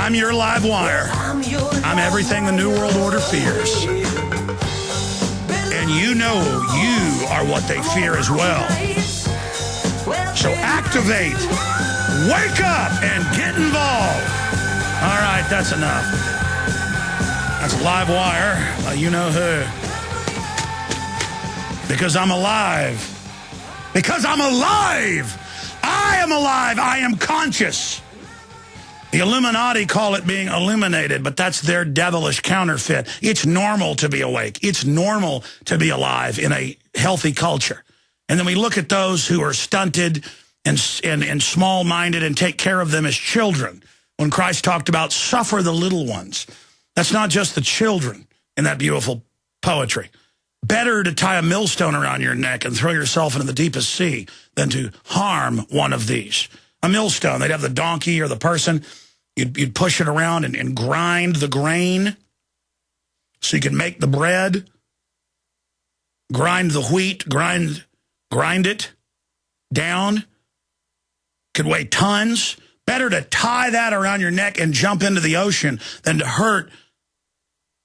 I'm your live wire. I'm everything the New World Order fears. And you know you are what they fear as well. So activate, wake up, and get involved. All right, that's enough. That's Live Wire. You know who. Because I'm alive. Because I'm alive. I am alive. I am conscious. The Illuminati call it being illuminated, but that's their devilish counterfeit. It's normal to be awake. It's normal to be alive in a healthy culture. And then we look at those who are stunted and small-minded and take care of them as children. When Christ talked about suffer the little ones, that's not just the children in that beautiful poetry. Better to tie a millstone around your neck and throw yourself into the deepest sea than to harm one of these. A millstone, they'd have the donkey or the person. You'd push it around and grind the grain so you can make the bread. Grind the wheat, grind it down. Could weigh tons. Better to tie that around your neck and jump into the ocean than to hurt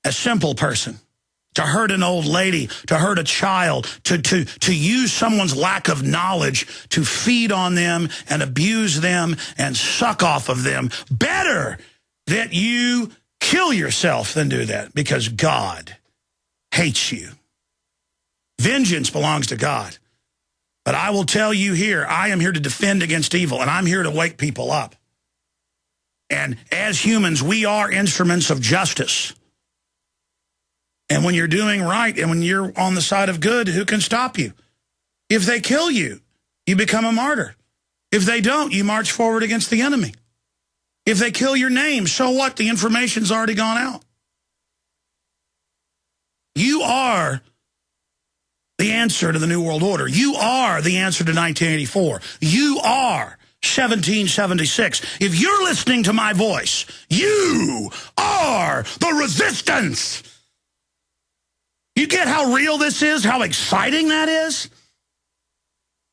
a simple person, to hurt an old lady, to hurt a child, to use someone's lack of knowledge to feed on them and abuse them and suck off of them. Better that you kill yourself than do that, because God hates you. Vengeance belongs to God. But I will tell you here, I am here to defend against evil, and I'm here to wake people up. And as humans, we are instruments of justice. And when you're doing right and when you're on the side of good, who can stop you? If they kill you, you become a martyr. If they don't, you march forward against the enemy. If they kill your name, so what? The information's already gone out. You are the answer to the New World Order. You are the answer to 1984. You are 1776. If you're listening to my voice, you are the resistance. You get how real this is, how exciting that is?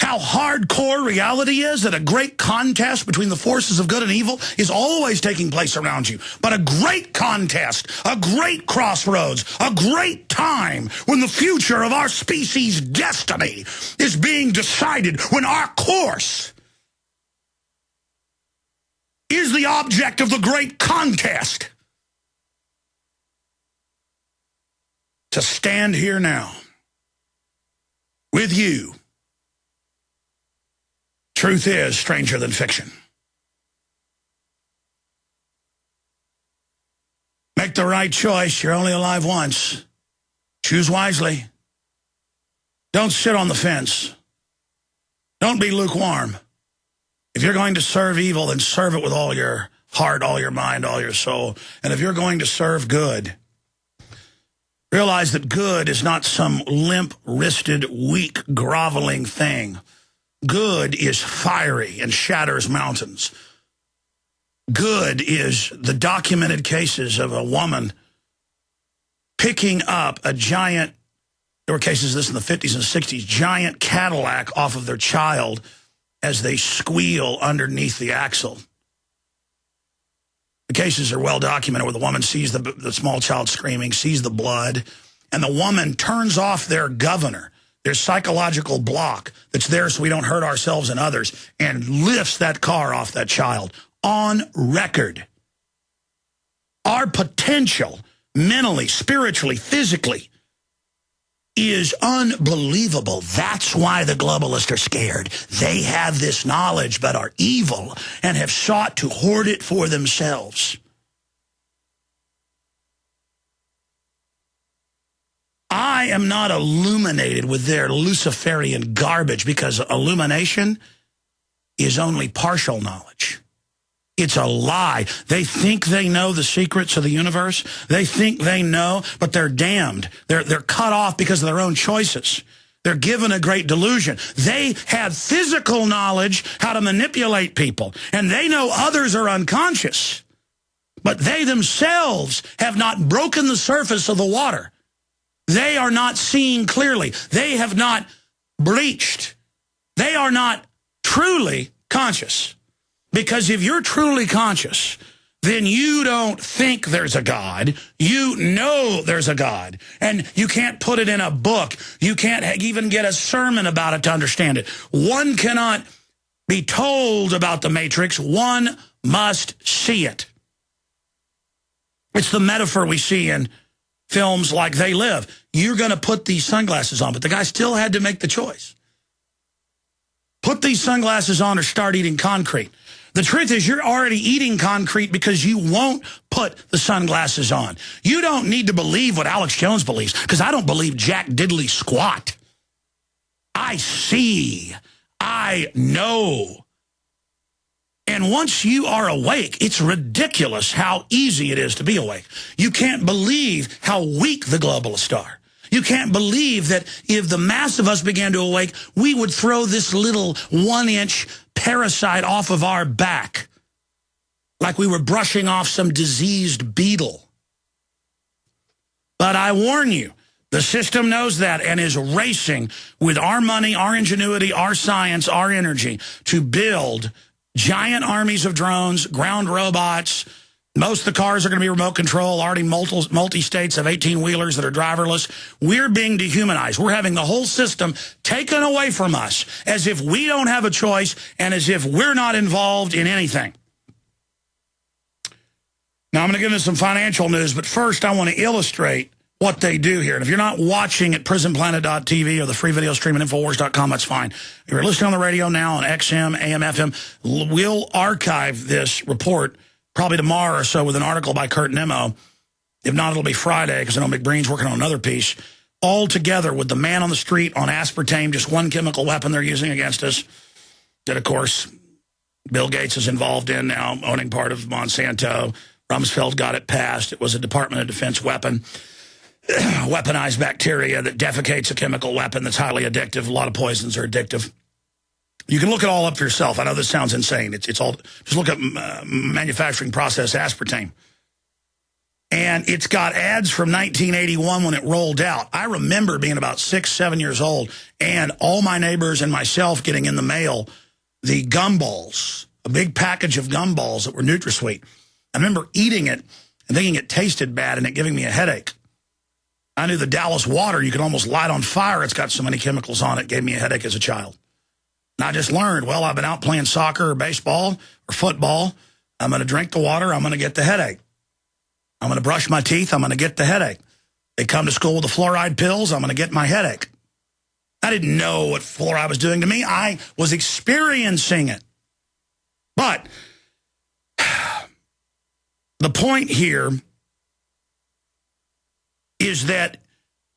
How hardcore reality is, that a great contest between the forces of good and evil is always taking place around you. But a great contest, a great crossroads, a great time when the future of our species' destiny is being decided, when our course is the object of the great contest. To stand here now with you, truth is stranger than fiction. Make the right choice. You're only alive once. Choose wisely. Don't sit on the fence. Don't be lukewarm. If you're going to serve evil, then serve it with all your heart, all your mind, all your soul. And if you're going to serve good, realize that good is not some limp-wristed, weak, groveling thing. Good is fiery and shatters mountains. Good is the documented cases of a woman picking up a giant, there were cases of this in the 50s and 60s, giant Cadillac off of their child as they squeal underneath the axle. The cases are well documented where the woman sees the small child screaming, sees the blood, and the woman turns off their governor, their psychological block that's there so we don't hurt ourselves and others, and lifts that car off that child on record. Our potential, mentally, spiritually, physically, is unbelievable. That's why the globalists are scared. They have this knowledge but are evil and have sought to hoard it for themselves. I am not illuminated with their Luciferian garbage, because illumination is only partial knowledge. It's a lie. They think they know the secrets of the universe. They think they know, but they're damned. They're cut off because of their own choices. They're given a great delusion. They have physical knowledge how to manipulate people, and they know others are unconscious, but they themselves have not broken the surface of the water. They are not seeing clearly. They have not breached. They are not truly conscious. Because if you're truly conscious, then you don't think there's a God. You know there's a God. And you can't put it in a book. You can't even get a sermon about it to understand it. One cannot be told about the Matrix. One must see it. It's the metaphor we see in films like They Live. You're going to put these sunglasses on, but the guy still had to make the choice. Put these sunglasses on or start eating concrete. The truth is you're already eating concrete because you won't put the sunglasses on. You don't need to believe what Alex Jones believes, because I don't believe jack diddly squat. I see. I know. And once you are awake, it's ridiculous how easy it is to be awake. You can't believe how weak the globalists are. You can't believe that if the mass of us began to awake, we would throw this little 1-inch parasite off of our back like we were brushing off some diseased beetle. But I warn you, the system knows that and is racing with our money, our ingenuity, our science, our energy to build giant armies of drones, ground robots. Most of the cars are going to be remote control. Already multi-states have 18-wheelers that are driverless. We're being dehumanized. We're having the whole system taken away from us as if we don't have a choice and as if we're not involved in anything. Now, I'm going to get into some financial news, but first I want to illustrate what they do here. And if you're not watching at prisonplanet.tv or the free video stream at Infowars.com, that's fine. If you're listening on the radio now on XM, AM, FM, we'll archive this report probably tomorrow or so with an article by Kurt Nimmo. If not, it'll be Friday, because I know McBreen's working on another piece. All together with the man on the street on aspartame, just one chemical weapon they're using against us, that, of course, Bill Gates is involved in now, owning part of Monsanto. Rumsfeld got it passed. It was a Department of Defense weapon. Weaponized bacteria that defecates a chemical weapon that's highly addictive. A lot of poisons are addictive. You can look it all up for yourself. I know this sounds insane. It's all, just look up manufacturing process aspartame. And it's got ads from 1981 when it rolled out. I remember being about 6, 7 years old and all my neighbors and myself getting in the mail the gumballs, a big package of gumballs that were NutraSweet. I remember eating it and thinking it tasted bad and it giving me a headache. I knew the Dallas water, you could almost light on fire. It's got so many chemicals on it. It gave me a headache as a child. And I just learned, well, I've been out playing soccer or baseball or football. I'm going to drink the water. I'm going to get the headache. I'm going to brush my teeth. I'm going to get the headache. They come to school with the fluoride pills. I'm going to get my headache. I didn't know what fluoride was doing to me. I was experiencing it. But the point here is that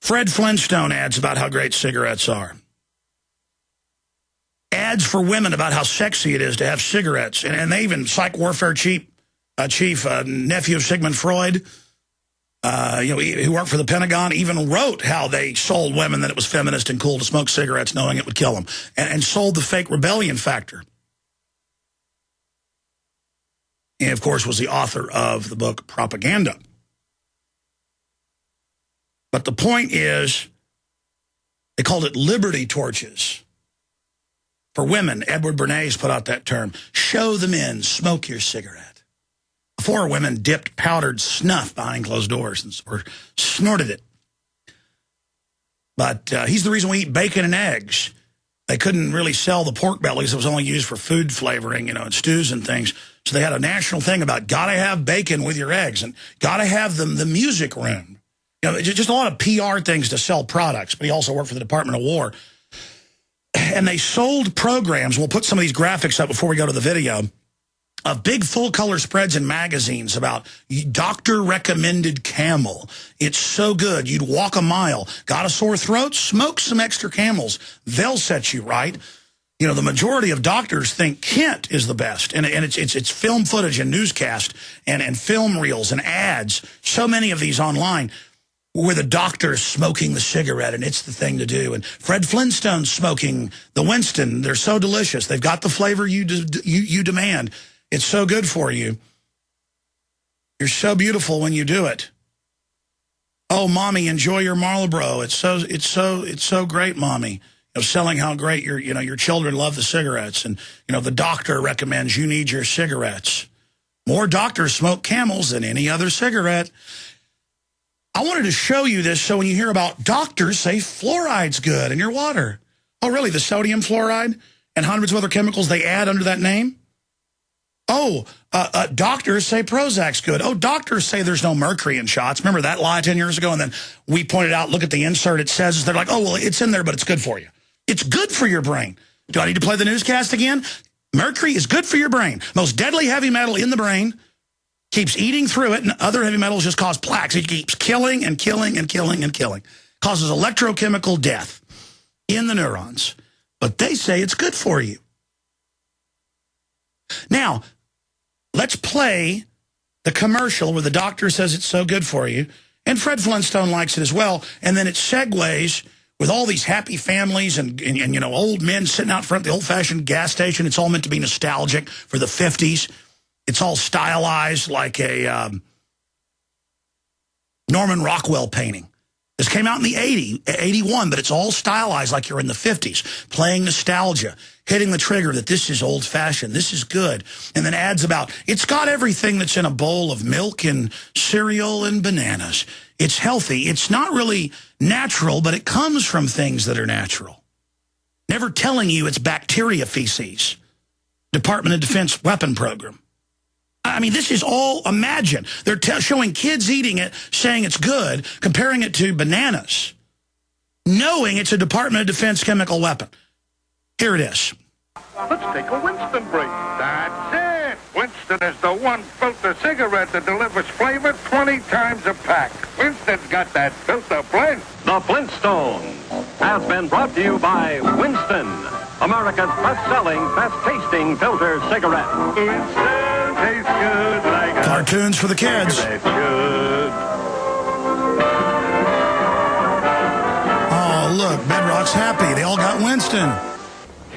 Fred Flintstone ads about how great cigarettes are. Ads for women about how sexy it is to have cigarettes. And they even, psych warfare chief, nephew of Sigmund Freud, who worked for the Pentagon, even wrote how they sold women that it was feminist and cool to smoke cigarettes knowing it would kill them. And sold the fake rebellion factor. And, of course, was the author of the book Propaganda. But the point is, they called it liberty torches. For women, Edward Bernays put out that term. Show the men, smoke your cigarette. Before, women dipped powdered snuff behind closed doors or snorted it. But he's the reason we eat bacon and eggs. They couldn't really sell the pork bellies. It was only used for food flavoring, and stews and things. So they had a national thing about gotta have bacon with your eggs and gotta have the music room. Just a lot of PR things to sell products. But he also worked for the Department of War. And they sold programs. We'll put some of these graphics up before we go to the video. Of big full-color spreads in magazines about doctor-recommended Camel. It's so good. You'd walk a mile. Got a sore throat? Smoke some extra Camels. They'll set you right. The majority of doctors think Kent is the best. And it's film footage and newscast and film reels and ads. So many of these online where the doctor's smoking the cigarette, and it's the thing to do. And Fred Flintstone's smoking the Winston. They're so delicious. They've got the flavor you demand. It's so good for you. You're so beautiful when you do it. Oh, mommy, enjoy your Marlboro. It's so great, mommy. Selling how great your children love the cigarettes, and the doctor recommends you need your cigarettes. More doctors smoke Camels than any other cigarette. I wanted to show you this so when you hear about doctors say fluoride's good in your water. Oh, really? The sodium fluoride and hundreds of other chemicals they add under that name? Oh, doctors say Prozac's good. Oh, doctors say there's no mercury in shots. Remember that lie 10 years ago? And then we pointed out, look at the insert. It says, they're like, oh, well, it's in there, but it's good for you. It's good for your brain. Do I need to play the newscast again? Mercury is good for your brain. Most deadly heavy metal in the brain. Keeps eating through it, and other heavy metals just cause plaques. It keeps killing and killing and killing and killing. Causes electrochemical death in the neurons. But they say it's good for you. Now, let's play the commercial where the doctor says it's so good for you. And Fred Flintstone likes it as well. And then it segues with all these happy families and you know, old men sitting out front of the old-fashioned gas station. It's all meant to be nostalgic for the 50s. It's all stylized like a Norman Rockwell painting. This came out in the 81, but it's all stylized like you're in the 50s, playing nostalgia, hitting the trigger that this is old-fashioned, this is good, and then adds about, it's got everything that's in a bowl of milk and cereal and bananas. It's healthy. It's not really natural, but it comes from things that are natural. Never telling you it's bacteria feces. Department of Defense weapon program. I mean, this is all, imagine. They're showing kids eating it, saying it's good, comparing it to bananas, knowing it's a Department of Defense chemical weapon. Here it is. Let's take a Winston break. That's it. Winston is the one filter cigarette that delivers flavor 20 times a pack. Winston's got that filter blend. The Flintstones has been brought to you by Winston, America's best-selling, best-tasting filter cigarette. Winston tastes good like a cartoons for the kids. Good. Oh, look, Bedrock's happy. They all got Winston.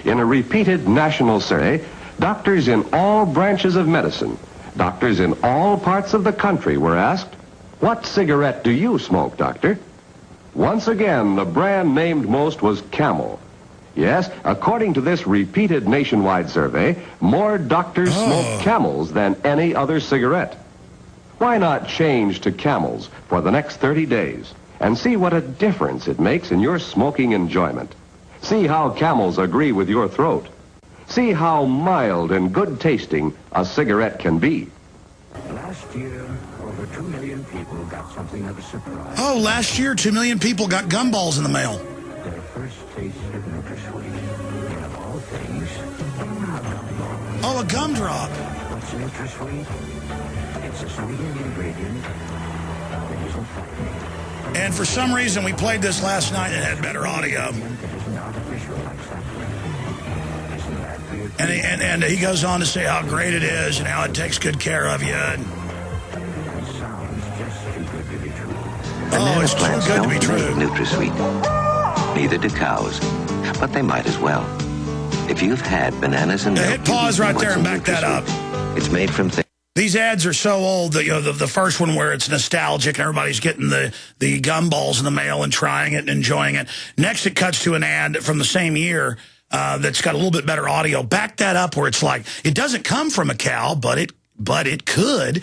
In a repeated national survey, doctors in all branches of medicine, doctors in all parts of the country were asked, "What cigarette do you smoke, doctor?" Once again, the brand named most was Camel. Yes, according to this repeated nationwide survey, more doctors smoke Camels than any other cigarette. Why not change to Camels for the next 30 days and see what a difference it makes in your smoking enjoyment? See how Camels agree with your throat. See how mild and good tasting a cigarette can be. Last year, over 2 million people got something of a surprise. Oh, last year, 2 million people got gumballs in the mail. Their first taste of NutraSweet. And of all things, a gumball. Oh, a gumdrop. What's NutraSweet? It's a sweetened ingredient that isn't fattening. And for some reason, we played this last night and it had better audio. That isn't artificial like supplement. Isn't that weird? And he goes on to say how great it is and how it takes good care of you. It sounds just too good to be true. Oh, it's too Plants good to don't be true. make NutraSweet. Neither do cows, but they might as well. If you've had bananas and milk, Hit pause right there and back that up. It's made from things. These ads are so old that, you know, the first one where it's nostalgic and everybody's getting the gumballs in the mail and trying it and enjoying it. Next, it cuts to an ad from the same year that's got a little bit better audio. Back that up where it's like, it doesn't come from a cow, but it could.